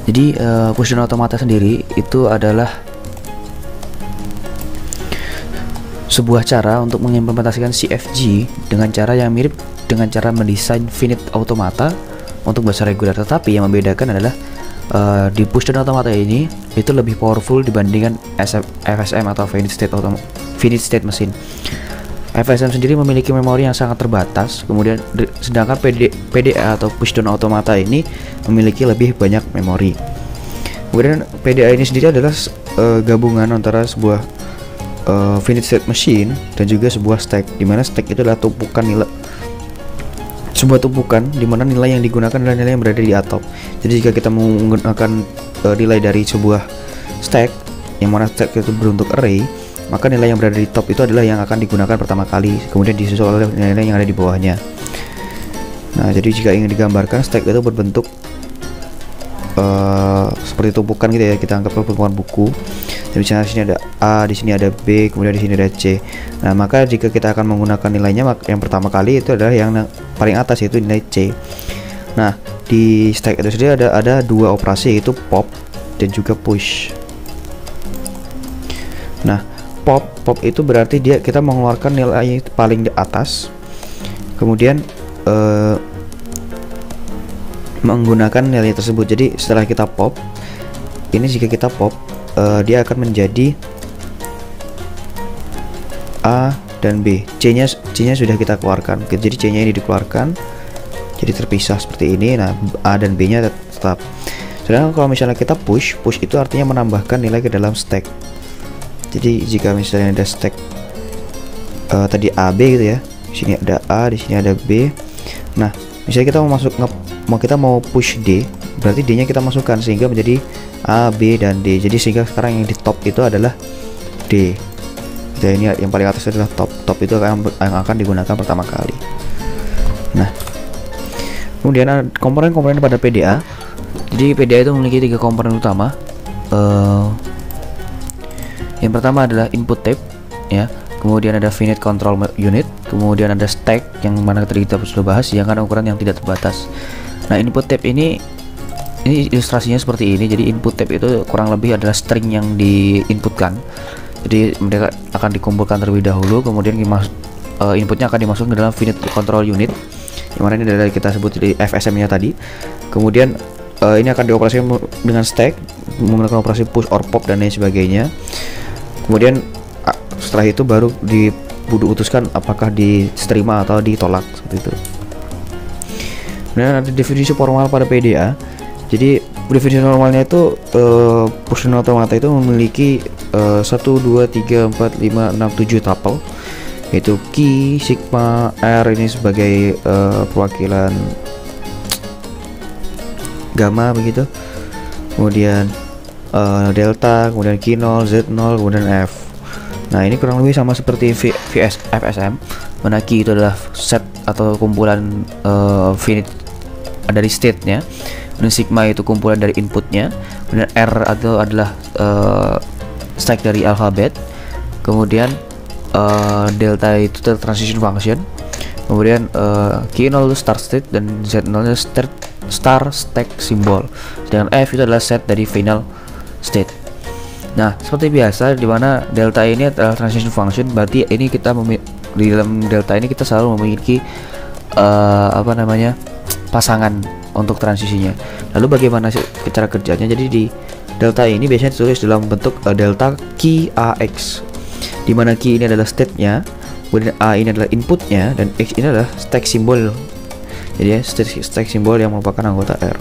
Jadi push down automata sendiri itu adalah sebuah cara untuk mengimplementasikan CFG dengan cara yang mirip dengan cara mendesain finite automata untuk bahasa reguler, tetapi yang membedakan adalah di push down automata ini itu lebih powerful dibandingkan FSM atau finite state machine. FSM sendiri memiliki memori yang sangat terbatas, kemudian sedangkan PDA atau push down automata ini memiliki lebih banyak memori. Kemudian PDA ini sendiri adalah gabungan antara sebuah finite state machine dan juga sebuah stack, di mana stack itu adalah tumpukan nilai, sebuah tumpukan di mana nilai yang digunakan adalah nilai yang berada di atop. Jadi jika kita menggunakan nilai dari sebuah stack yang mana stack itu berbentuk array, maka nilai yang berada di top itu adalah yang akan digunakan pertama kali, kemudian disusul oleh nilai yang ada di bawahnya. Nah, jadi jika ingin digambarkan stack itu berbentuk seperti tumpukan gitu ya, kita anggap tumpukan buku. Dan di sini ada A, di sini ada B, kemudian di sini ada C. Nah, maka jika kita akan menggunakan nilainya, yang pertama kali itu adalah yang paling atas, yaitu nilai C. Nah, di stack itu sendiri ada dua operasi, yaitu pop dan juga push. Nah, pop itu berarti kita mengeluarkan nilai paling di atas, kemudian menggunakan nilai tersebut. Jadi setelah kita pop ini, jika kita pop dia akan menjadi A dan B. C-nya sudah kita keluarkan. Jadi C-nya ini dikeluarkan, jadi terpisah seperti ini. Nah, A dan B-nya tetap. Sedangkan kalau misalnya kita push itu artinya menambahkan nilai ke dalam stack. Jadi jika misalnya ada stack tadi AB gitu ya, di sini ada A, di sini ada B. Nah, misalnya kita mau push D, berarti D-nya kita masukkan sehingga menjadi A, B, dan D. Jadi sehingga sekarang yang di top itu adalah D. Jadi ini yang paling atas adalah top. Top itu yang akan digunakan pertama kali. Nah, kemudian komponen-komponen pada PDA. Jadi PDA itu memiliki 3 komponen utama. Yang pertama adalah input tape, ya. Kemudian ada finite control unit, kemudian ada stack yang mana tadi kita sudah bahas, yang kan ukuran yang tidak terbatas. Nah, input tape ini ilustrasinya seperti ini. Jadi input tape itu kurang lebih adalah string yang diinputkan. Jadi mereka akan dikumpulkan terlebih dahulu, kemudian inputnya akan dimasukkan ke dalam finite control unit, yang mana ini adalah kita sebut di FSM-nya tadi. Kemudian ini akan dioperasikan dengan stack menggunakan operasi push or pop dan lain sebagainya. Kemudian setelah itu baru diputuskan apakah diterima atau ditolak, seperti itu. Kemudian ada definisi formal pada PDA. Jadi definisi normalnya itu push down automata itu memiliki 1, 2, 3, 4, 5, 6, 7 tuple, yaitu key, sigma, r ini sebagai perwakilan gamma begitu. Kemudian delta, kemudian Q0, Z0, kemudian F. Nah, ini kurang lebih sama seperti FSM, mana Q itu adalah set atau kumpulan finite dari state-nya, dan sigma itu kumpulan dari inputnya, kemudian R atau adalah stack dari alfabet, kemudian delta itu transition function, kemudian Q0 itu start state dan Z0 itu star stack symbol, sedangkan F itu adalah set dari final state. Nah, seperti biasa, di mana delta ini adalah transition function, berarti ini kita di dalam delta ini kita selalu memiliki pasangan untuk transisinya. Lalu bagaimana cara kerjanya? Jadi di delta ini biasanya ditulis dalam bentuk delta key AX, di mana key ini adalah state-nya, kemudian A ini adalah inputnya, dan X ini adalah stack symbol. Jadi ya, stack symbol yang merupakan anggota R.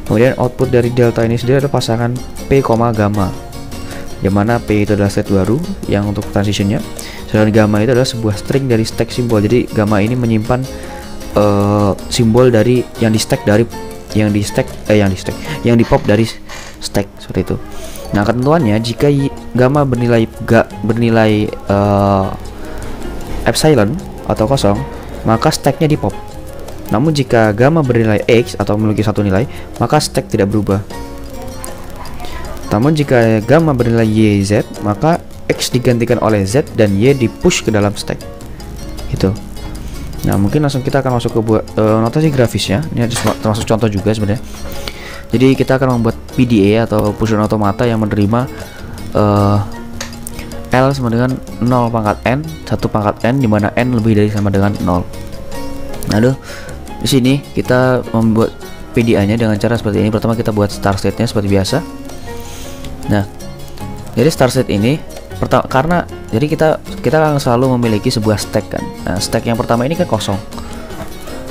Kemudian output dari delta ini sendiri adalah pasangan P, gamma, di mana P itu adalah state baru yang untuk transitionnya, sedangkan gamma itu adalah sebuah string dari stack symbol. Jadi gamma ini menyimpan simbol dari yang di pop dari stack, seperti itu. Nah, ketentuannya jika gamma bernilai epsilon atau kosong, maka stacknya di pop. Namun jika gamma bernilai X atau memiliki satu nilai, maka stack tidak berubah. Namun jika gamma bernilai YZ, maka X digantikan oleh Z dan Y dipush ke dalam stack. Gitu. Nah, mungkin langsung kita akan masuk ke notasi grafisnya. Ini termasuk contoh juga sebenarnya. Jadi kita akan membuat PDA atau push automata yang menerima L sama dengan 0 pangkat n, 1 pangkat n, dimana n lebih dari sama dengan 0. Lalu di sini kita membuat PDA-nya dengan cara seperti ini. Pertama kita buat start state-nya seperti biasa. Nah, jadi start state ini karena jadi kita akan selalu memiliki sebuah stack kan. Nah, stack yang pertama ini kan kosong.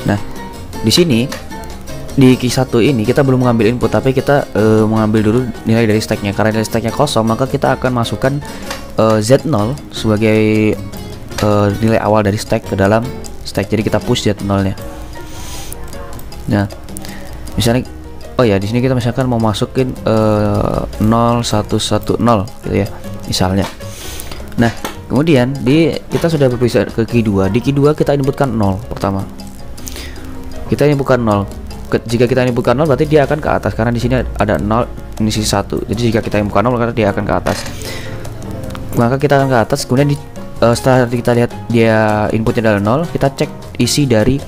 Nah, di sini di Q1 ini kita belum mengambil input, tapi kita mengambil dulu nilai dari stacknya. Karena nilai stacknya kosong, maka kita akan masukkan Z0 sebagai nilai awal dari stack ke dalam stack. Jadi kita push Z0 nya. Nah, misalnya di sini kita misalkan mau masukin 0 1 1 0 gitu ya misalnya. Nah, kemudian kita sudah berpisah ke Q2. Di Q2 kita inputkan 0 pertama. Kita inputkan 0. Jika kita inputkan 0 berarti dia akan ke atas, karena di sini ada 0 ini sisi 1. Jadi jika kita inputkan 0 maka dia akan ke atas. Maka kita akan ke atas. Kemudian setelah kita lihat dia inputnya adalah 0, kita cek isi dari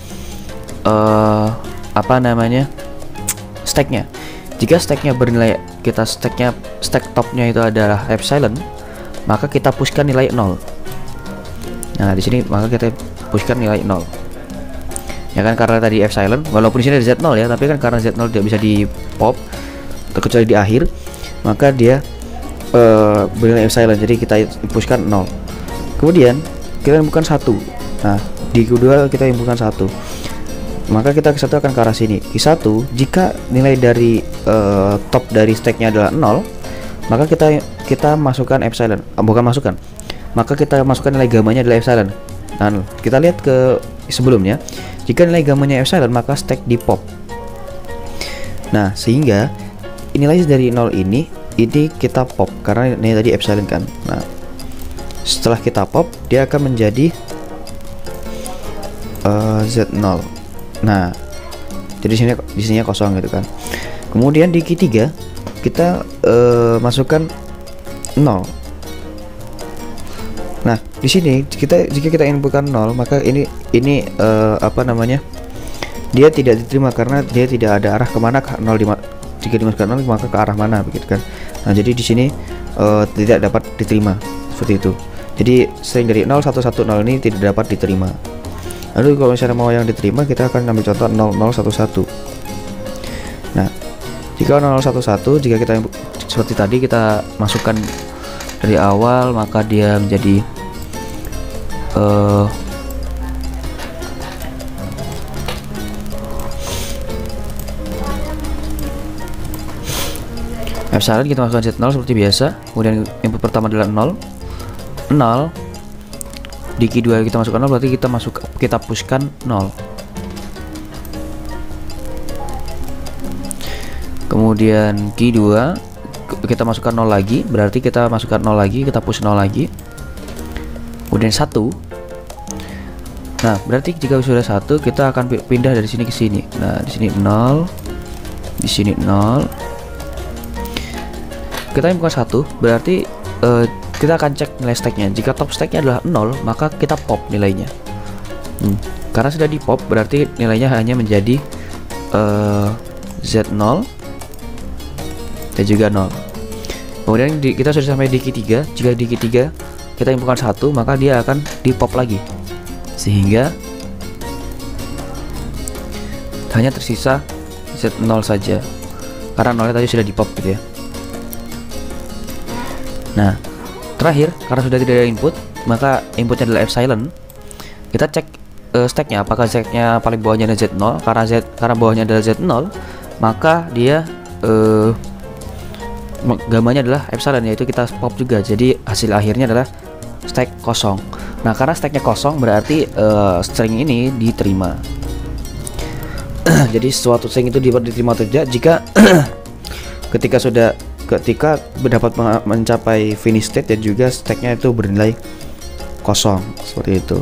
stacknya. Jika stacknya bernilai stack topnya itu adalah epsilon, maka kita pushkan nilai 0. Nah, di sini maka kita pushkan nilai 0. Ya kan, karena tadi epsilon, walaupun di sini ada Z0 ya, tapi kan karena Z0 tidak bisa di pop kecuali di akhir, maka dia bernilai epsilon. Jadi kita pushkan 0. Kemudian kita inputkan 1. Nah, di Q2 kita inputkan 1. Maka kita Q1 akan ke arah sini. Q1 jika nilai dari top dari stacknya adalah 0, maka kita masukkan epsilon. Maka kita masukkan nilai gamanya adalah epsilon. Nah, kita lihat ke sebelumnya, jika nilai gamanya epsilon maka stack di pop. Nah, sehingga nilai dari 0 ini kita pop karena ini tadi epsilon kan. Nah, setelah kita pop dia akan menjadi Z0. Nah, jadi di sini kosong gitu kan. Kemudian di Q3 kita masukkan 0. Nah, di sini jika kita inputkan 0, maka ini dia tidak diterima karena dia tidak ada arah kemana 0 jika dimasukkan 0 maka ke arah mana begitu kan. Nah, jadi di sini tidak dapat diterima seperti itu. Jadi string dari 0 1 1 0 ini tidak dapat diterima. Lalu kalau misalnya mau yang diterima, kita akan ambil contoh 0011. Nah, jika 0011 jika kita seperti tadi kita masukkan dari awal, maka dia menjadi epsilon, kita masukkan Z0 seperti biasa. Kemudian input pertama adalah 0. Di Q2 kita masukkan 0, berarti kita pushkan 0. Kemudian Q2 kita masukkan 0 lagi, berarti kita masukkan 0 lagi, kita push 0 lagi. Kemudian 1. Nah, berarti jika sudah 1, kita akan pindah dari sini ke sini. Nah, di sini 0, di sini 0. Kita inputkan 1, berarti kita akan cek nilai stacknya. Jika top stacknya adalah 0, maka kita pop nilainya. Karena sudah di pop, berarti nilainya hanya menjadi Z0 dan juga 0. Kemudian kita sudah sampai di Q3. Jika di Q3 kita inputkan 1, maka dia akan di pop lagi, sehingga hanya tersisa Z0 saja karena 0 tadi sudah di pop gitu ya. Nah, terakhir, karena sudah tidak ada input, maka inputnya adalah epsilon. Kita cek stacknya, apakah stacknya paling bawahnya ada Z0. Karena bawahnya adalah Z0, maka dia gamanya adalah epsilon, yaitu kita pop juga. Jadi hasil akhirnya adalah stack kosong. Nah, karena stacknya kosong berarti string ini diterima. Jadi suatu string itu diterima atau tidak jika ketika dapat mencapai finish state dan juga stacknya itu bernilai kosong, seperti itu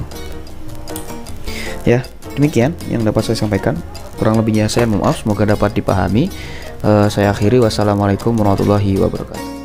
ya. Demikian yang dapat saya sampaikan, kurang lebihnya saya mohon maaf, semoga dapat dipahami. Saya akhiri, wassalamualaikum warahmatullahi wabarakatuh.